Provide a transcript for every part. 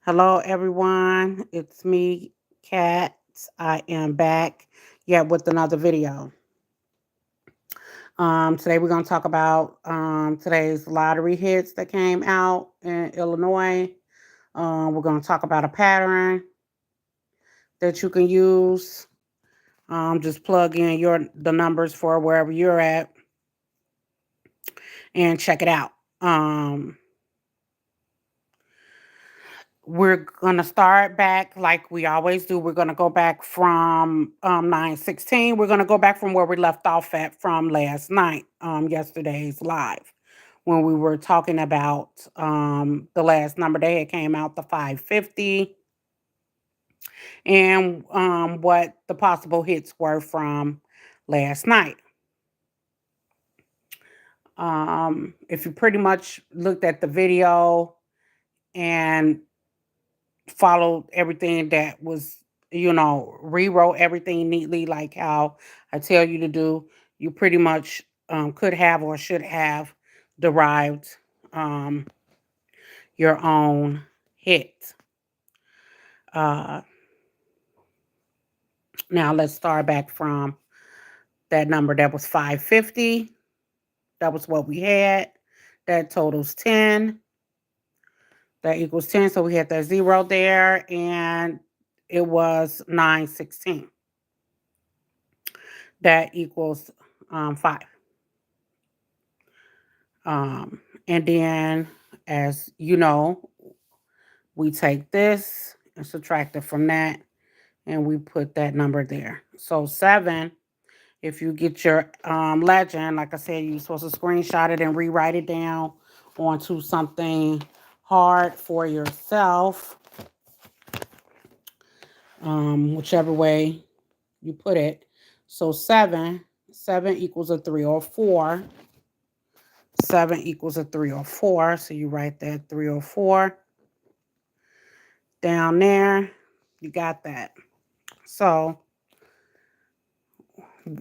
Hello, everyone. It's me, Kat. I am back yet with another video. Today we're going to talk about today's lottery hits that came out in Illinois. We're going to talk about a pattern that you can use. Just plug in the numbers for wherever you're at and check it out. Um, We're going to start back like we always do. We're going to go back from 9/16. We're going to go back from where we left off at from last night, yesterday's live, when we were talking about the last number they had came out, the 550, and what the possible hits were from last night. If you pretty much looked at the video and followed everything that was, rewrote everything neatly like how I tell you to do, you pretty much could have or should have derived um, your own hit. Uh, Now let's start back from that number that was 550. That was what we had. That totals 10. That equals 10. So we had that zero there, and it was 9/16. That equals 5. And then, as you know, we take this and subtract it from that, and we put that number there. So 7, if you get your legend, like I said, you're supposed to screenshot it and rewrite it down onto something hard for yourself, whichever way you put it. So 7 equals a 3 or 4. 7 equals a 3 or 4. So you write that 3 or 4 down there. You got that. So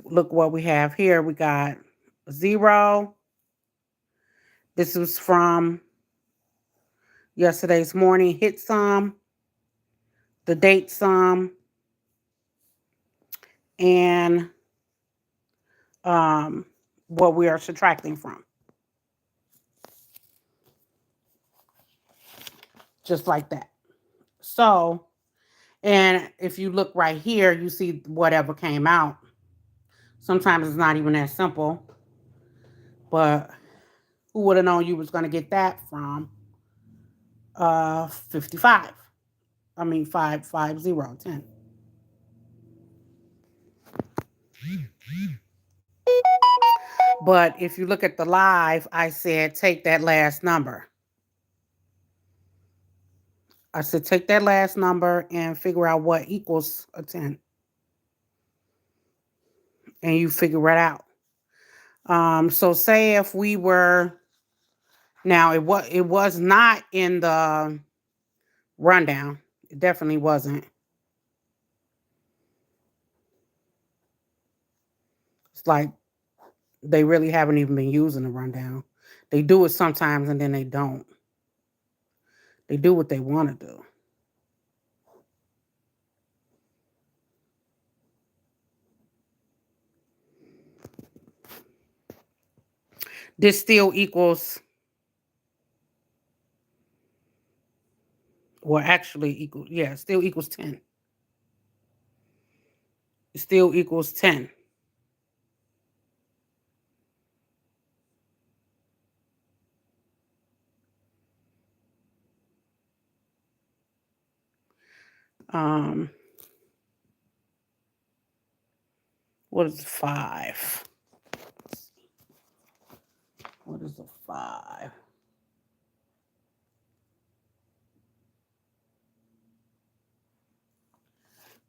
look what we have here. We got 0. This was from yesterday's morning hit sum, the date sum, and what we are subtracting from. Just like that. So, and if you look right here, you see whatever came out. Sometimes it's not even that simple, but who would have known you was going to get that from 55? I mean 55010. But if you look at the live, I said take that last number. I said take that last number and figure out what equals a 10. And you figure it out. So say if we were, now it was not in the rundown. It definitely wasn't. It's like they really haven't even been using the rundown. They do it sometimes and then they don't. They do what they want to do. This still equals, or actually equals, yeah, still equals 10. It still equals 10. Um, what is 5? What is a 5?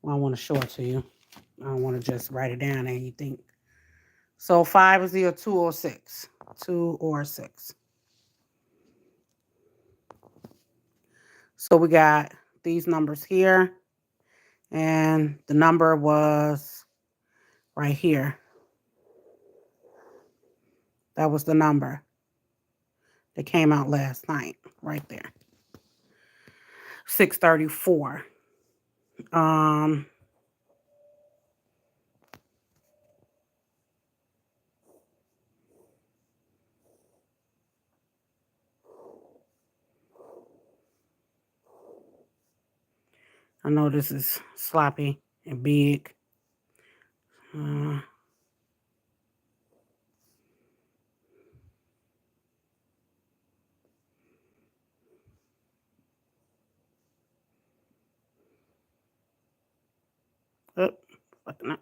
Well, I want to show it to you. I don't want to just write it down and you think. So 5 is either 2 or 6. 2 or 6. So we got these numbers here. And the number was right here. That was the number that came out last night, right there. 634. Um, I know this is sloppy and big. Oh, fucking up.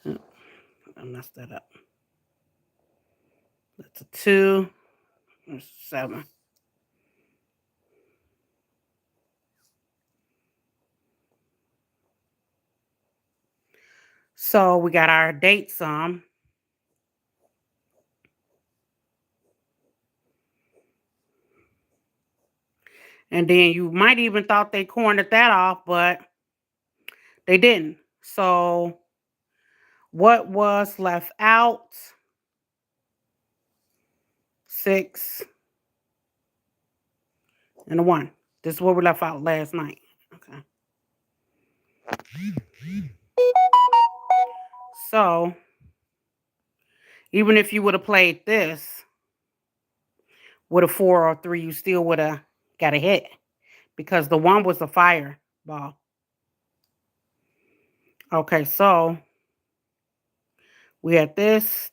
Oh, I messed that up. That's a 2. That's a 7. So we got our date sum. And then you might even thought they cornered that off, but they didn't. So what was left out? 6 and a 1. This is what we left out last night. Okay. So even if you would have played this with a 4 or 3, you still would have got a hit because the 1 was a fire ball. Okay, so we had this,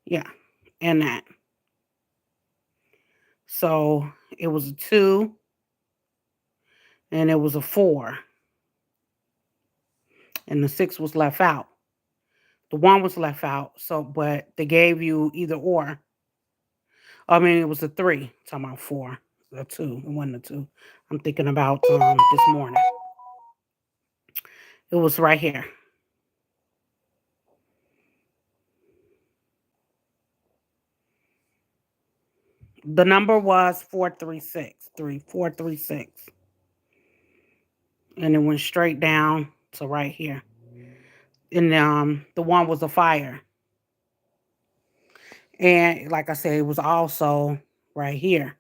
yeah, and that. So it was a 2 and it was a 4. And the 6 was left out. The 1 was left out. So, but they gave you either or. I mean, it was a 3. Talking about 4, a 2. It wasn't a 2. I'm thinking about this morning. It was right here. The number was 436. 436. And it went straight down to right here. And the 1 was a fire. And like I said, it was also right here.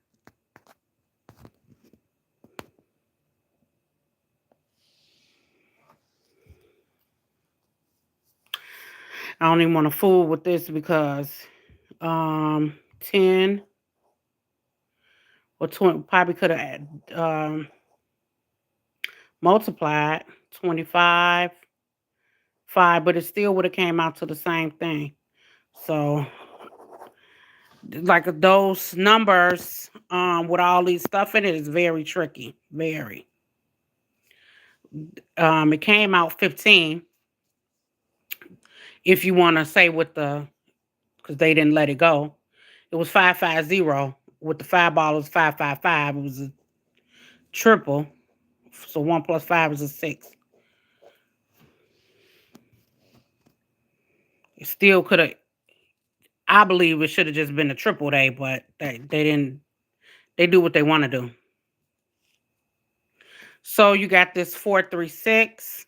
I don't even want to fool with this because 10 or 20 probably could have multiplied 25, 5, but it still would have came out to the same thing. So like those numbers with all these stuff in it is very tricky. Very. It came out 15. If you want to say with the, because they didn't let it go. It was 550. With the 5 ball, it was 555. It was a triple. So 1 plus 5 is a 6. It still could have, I believe it should have just been a triple day, but they didn't, they do what they want to do. So you got this 436.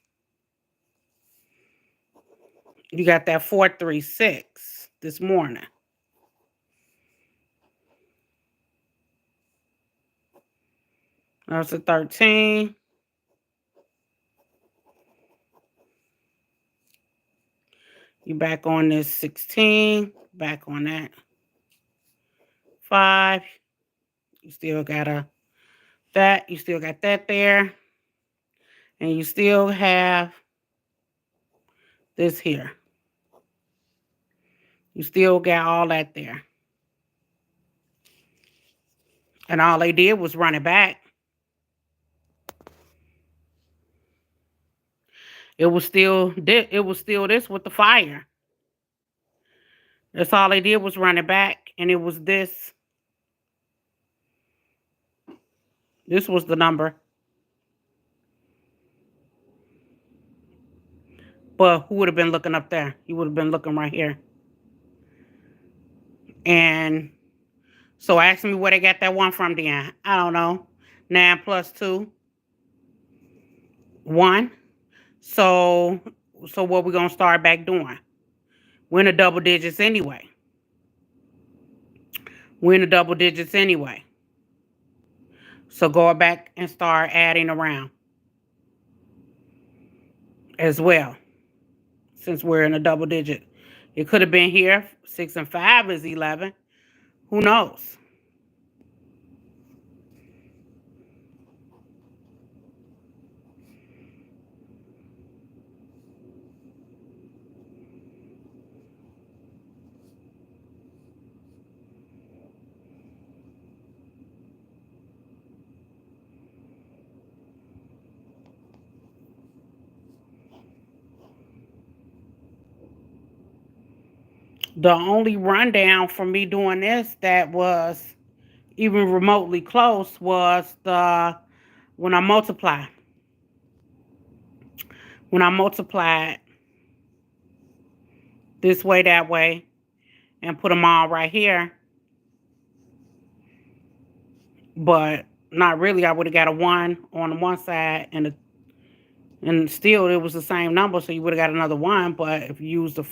You got that 436 this morning. That's a 13. You back on this 16. Back on that 5. You still got that. You still got that there. And you still have this here. You still got all that there. And all they did was run it back. It was still this with the fire. That's all they did was run it back. And it was this. This was the number. But who would have been looking up there? You would have been looking right here. And so ask me where they got that 1 from then. I don't know. 9 plus 2. 1. So what we going to start back doing? We're in the double digits anyway. We're in the double digits anyway. So go back and start adding around as well, since we're in a double digit. It could have been here. 6 and 5 is 11. Who knows? The only rundown for me doing this that was even remotely close was the when I multiply. When I multiplied this way, that way, and put them all right here, but not really. I would have got a 1 on the one side, and still it was the same number, so you would have got another 1. But if you use the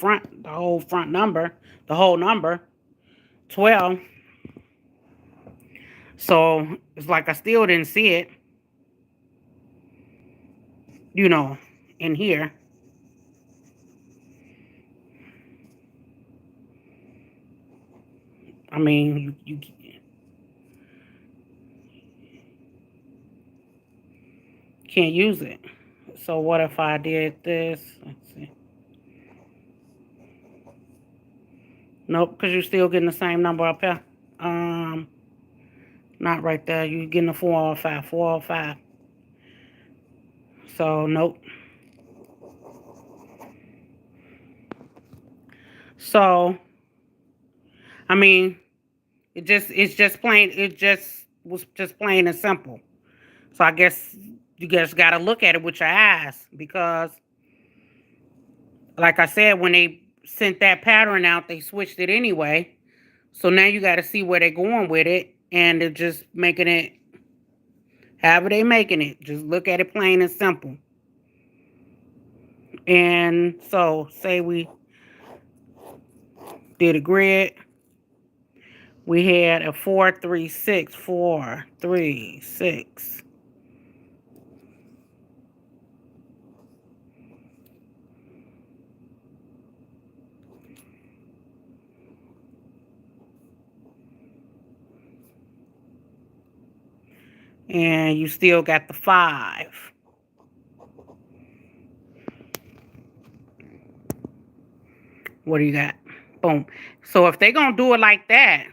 whole front number, the whole number, 12. So it's like I still didn't see it, in here. I mean, you can't use it. So what if I did this? Let's see. Nope, because you're still getting the same number up here. Not right there. You're getting a 405. 405. So nope. So I mean, it's just plain. It just was just plain and simple. So I guess you just got to look at it with your eyes, because, like I said, when they sent that pattern out, they switched it anyway. So now you got to see where they're going with it, and they're just making it however they making it. Just look at it plain and simple. And so say we did a grid. We had a 4, 3, 6, 4, 3, 6. And you still got the 5. What do you got? Boom. So if they're going to do it like that,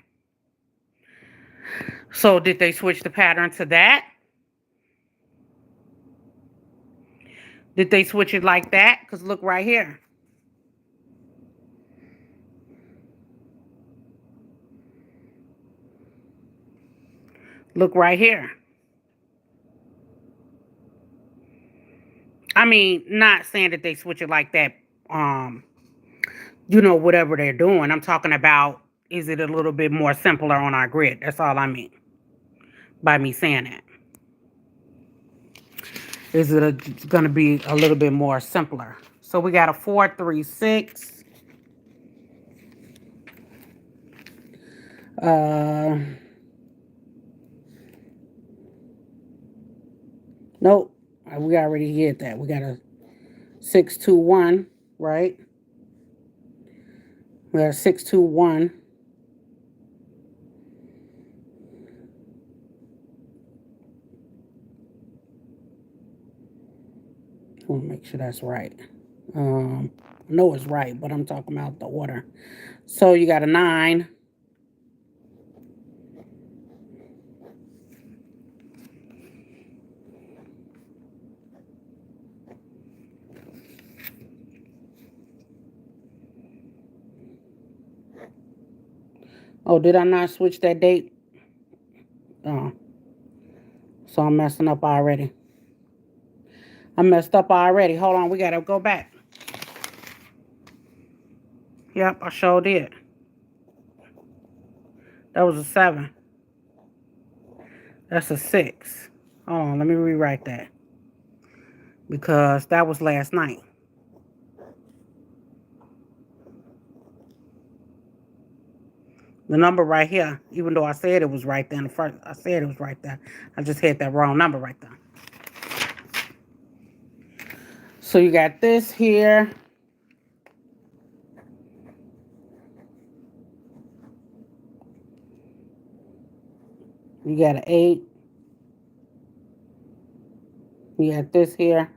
so did they switch the pattern to that? Did they switch it like that? Because look right here. Look right here. I mean, not saying that they switch it like that, whatever they're doing. I'm talking about, is it a little bit more simpler on our grid? That's all I mean by me saying that. Is it going to be a little bit more simpler? So we got a 4, 3, 6. Nope. We already hit that. We got a 6, 2, 1, right? We got a 6, 2, 1. I want to make sure that's right. I know it's right, but I'm talking about the order. So you got a 9. Oh, did I not switch that date? Oh, so I'm messing up already. I messed up already. Hold on, we got to go back. Yep, I sure did. That was a 7. That's a 6. Hold on, let me rewrite that, because that was last night. The number right here, even though I said it was right there in the first, I said it was right there. I just hit that wrong number right there. So you got this here. You got an 8. You got this here.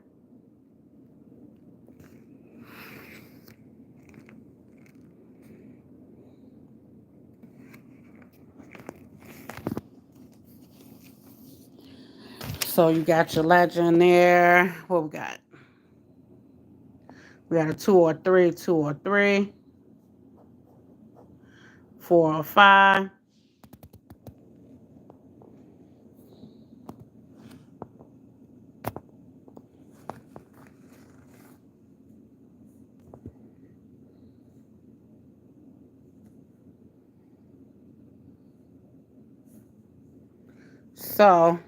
So you got your legend there. What we got? We got a 2 or 3, 2 or 3, 4 or 5. So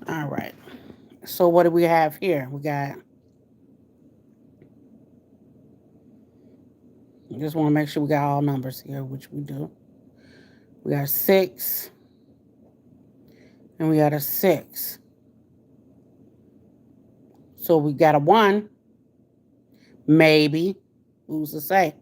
all right. So what do we have here? We got, just want to make sure we got all numbers here, which we do. We got 6, and we got a 6. So we got a 1, maybe. Who's to say?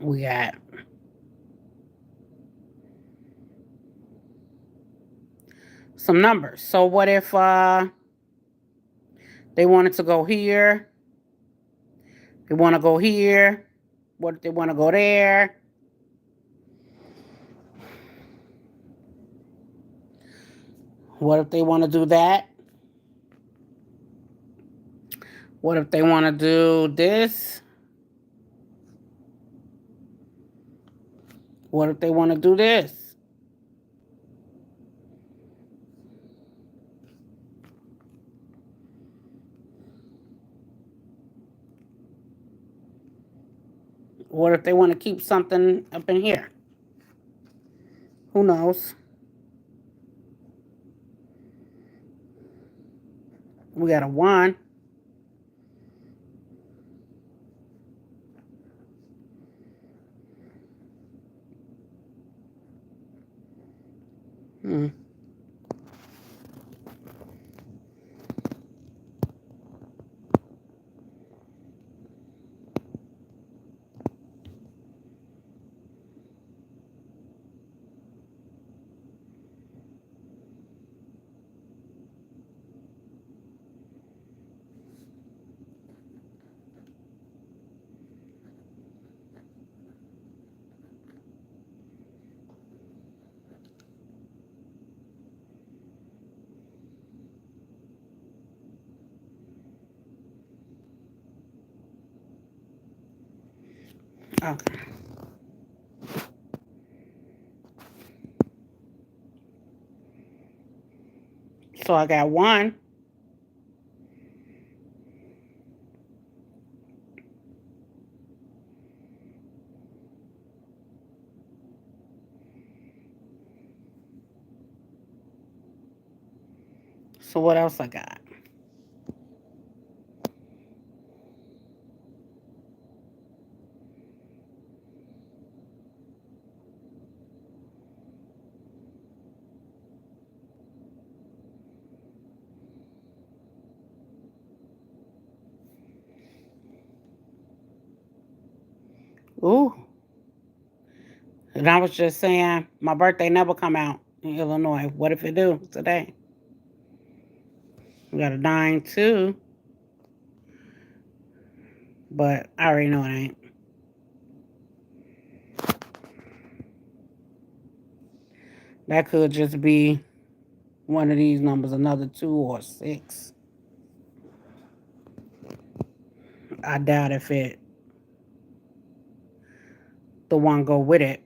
We got some numbers. So what if they wanted to go here? They want to go here. What if they want to go there? What if they want to do that? What if they want to do this? What if they want to do this? What if they want to keep something up in here? Who knows? We got a 1. Hmm. Okay. So I got 1. So what else I got? Ooh. And I was just saying, my birthday never come out in Illinois. What if it do today? We got a 9 too. But I already know it ain't. That could just be one of these numbers, another 2 or 6. I doubt if it the one go with it.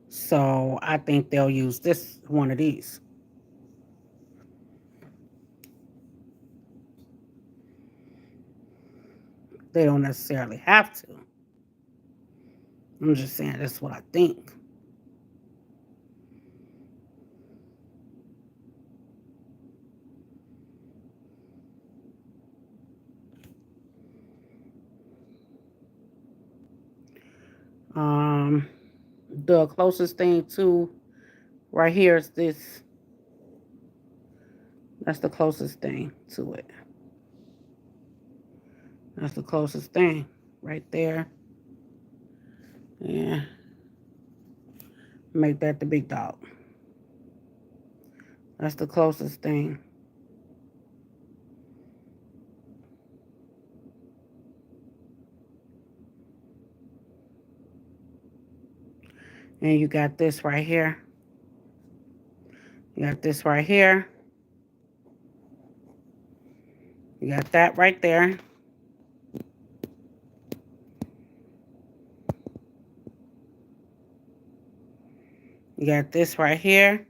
So I think they'll use this one of these. They don't necessarily have to. I'm just saying that's what I think. The closest thing to right here is this. That's the closest thing to it. That's the closest thing right there. Yeah. Make that the big dog. That's the closest thing. And you got this right here. You got this right here. You got that right there. You got this right here.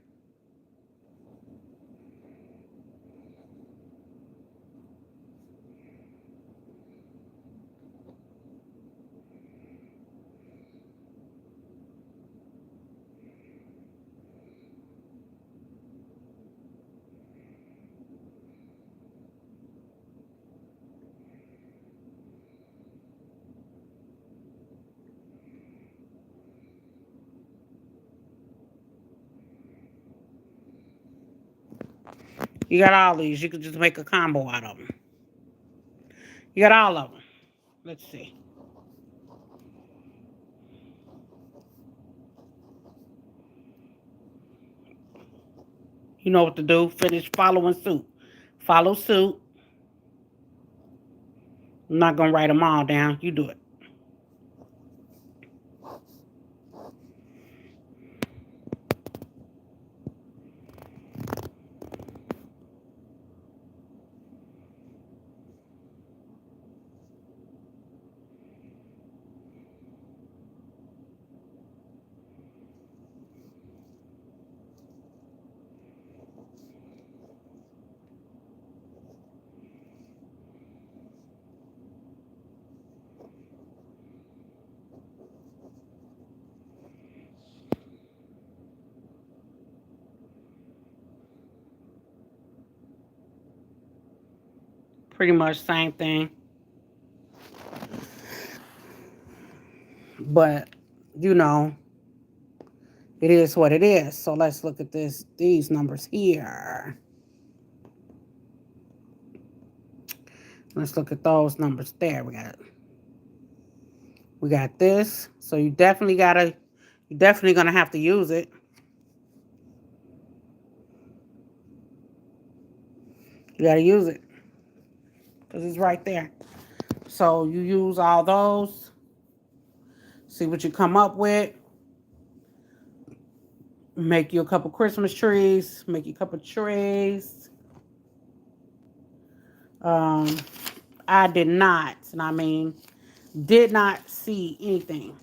You got all these. You could just make a combo out of them. You got all of them. Let's see. You know what to do. Finish following suit. Follow suit. I'm not going to write them all down. You do it. Pretty much same thing. But, you know, it is what it is. So let's look at these numbers here. Let's look at those numbers there. We got this. So you're definitely gonna have to use it. You gotta use it. Because it's right there. So you use all those. See what you come up with. Make you a couple Christmas trees. Make you a couple trees. I did not, and I mean, did not see anything.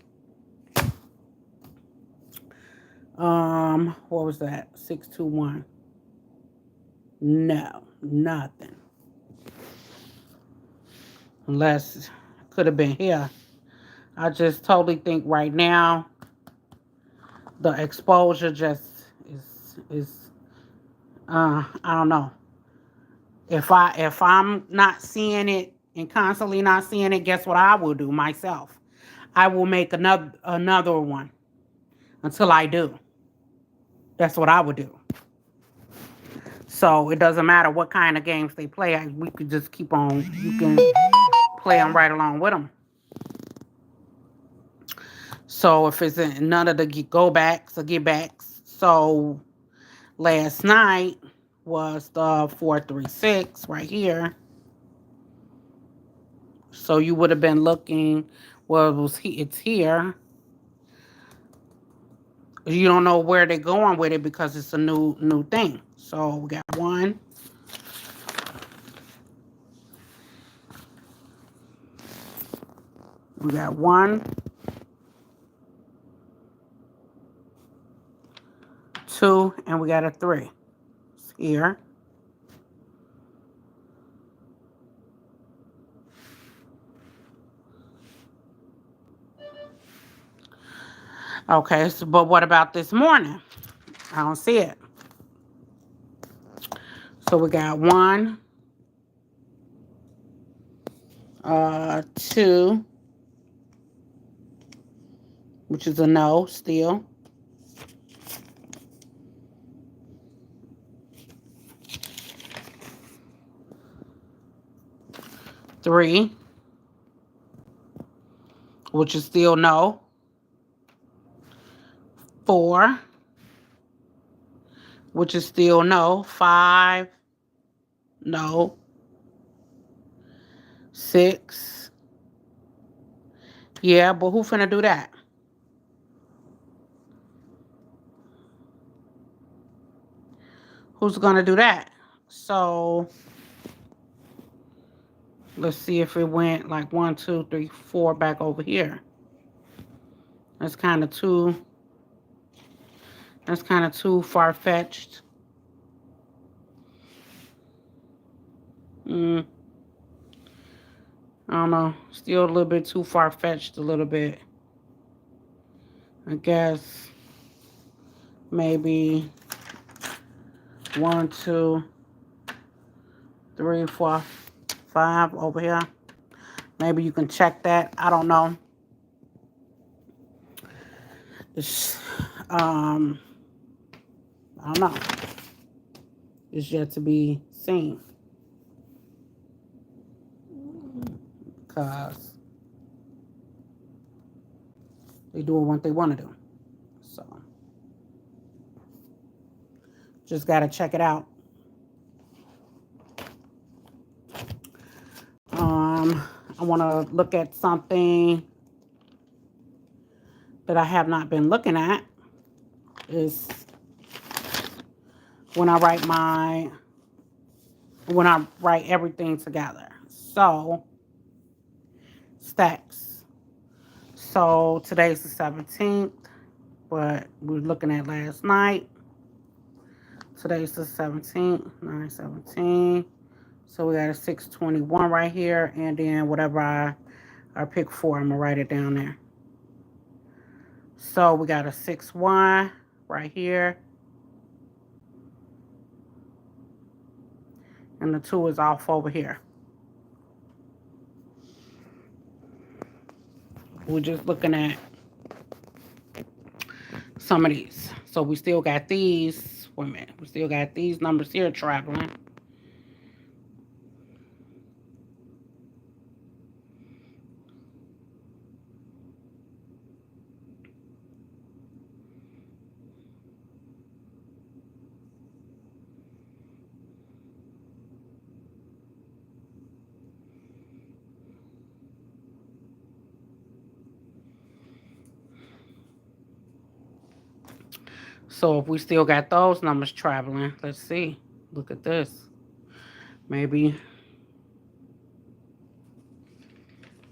What was that? 621. No, nothing. Unless could have been here. I just totally think right now the exposure just is I don't know. If I'm not seeing it and constantly not seeing it, guess what I will do myself? I will make another one until I do. That's what I would do. So it doesn't matter what kind of games they play. We could just keep on. You can play them right along with them. So if it's in none of the go backs or get backs. So last night was the 436 right here. So you would have been looking, well, it's here. You don't know where they're going with it because it's a new thing. So we got one. We got one, two, and we got a three. It's here. Okay, so, but what about this morning? I don't see it. So we got one, two, which is a no still. Three, which is still no. Four, which is still no. Five, no. Six, yeah, but who finna do that? Who's gonna do that? So let's see if it went like 1, 2, 3, 4 back over here. That's kind of too far-fetched. I don't know. Still a little bit too far-fetched a little bit. I guess maybe 1, 2, 3, 4, 5 over here. Maybe you can check that. I don't know. It's, I don't know. It's yet to be seen. Because they doing what they want to do. So just got to check it out. I want to look at something that I have not been looking at. Is when I write everything together. So stacks. So today's the 17th, but we were looking at last night. Today's the 17th, 9/17. So we got a 621 right here, and then whatever I pick for, I'm gonna write it down there. So we got a 6-1 right here, and the 2 is off over here. We're just looking at some of these. So we still got these. Wait a minute. We still got these numbers here traveling. So if we still got those numbers traveling, let's see. Look at this. Maybe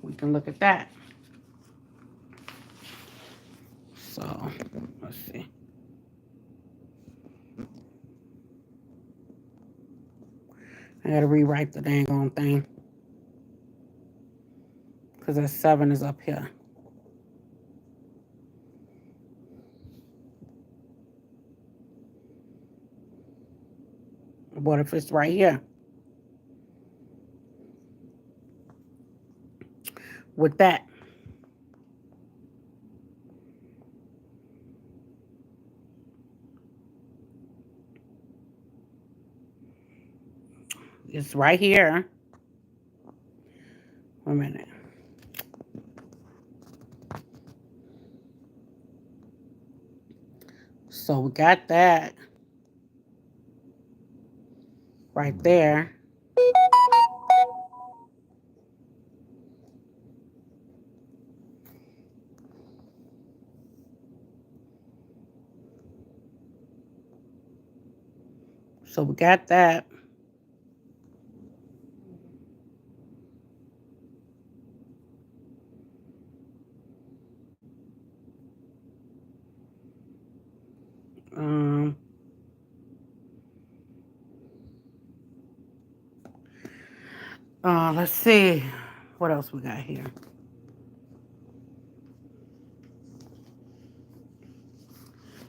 we can look at that. So let's see. I gotta rewrite the dang on thing. Because that 7 is up here. What if it's right here? With that. It's right here. Wait a minute. So we got that right there. So we got that. Um, let's see. What else we got here?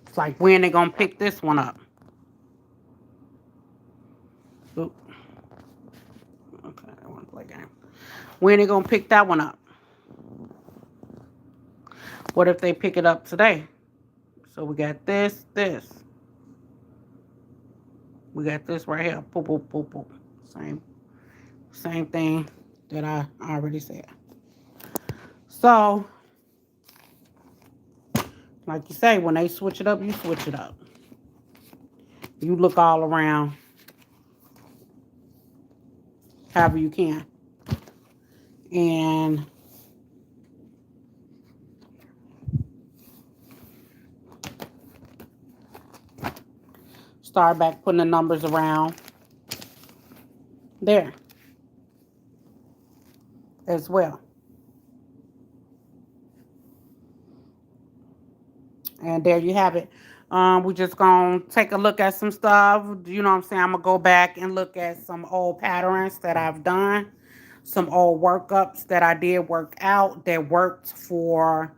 It's like when they gonna pick this one up. Oop. Okay, I want to play game. When they gonna pick that one up? What if they pick it up today? So we got this. We got this right here. Boop, boop, boop, boop. Same thing that I already said. So, like you say, when they switch it up, you switch it up. You look all around however you can. And start back putting the numbers around there as well. And there you have it. We're just going to take a look at some stuff. You know what I'm saying? I'm going to go back and look at some old patterns that I've done. Some old workups that I did work out that worked for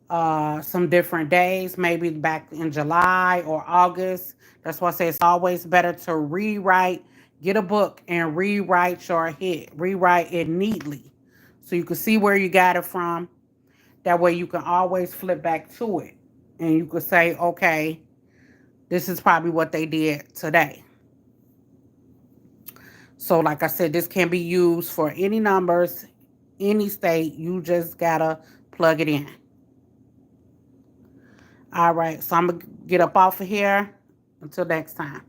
some different days. Maybe back in July or August. That's why I say it's always better to rewrite. Get a book and rewrite your hit. Rewrite it neatly. So you can see where you got it from. That way you can always flip back to it. And you could say, okay, this is probably what they did today. So like I said, this can be used for any numbers, any state. You just gotta plug it in. All right, so I'm gonna get up off of here. Until next time.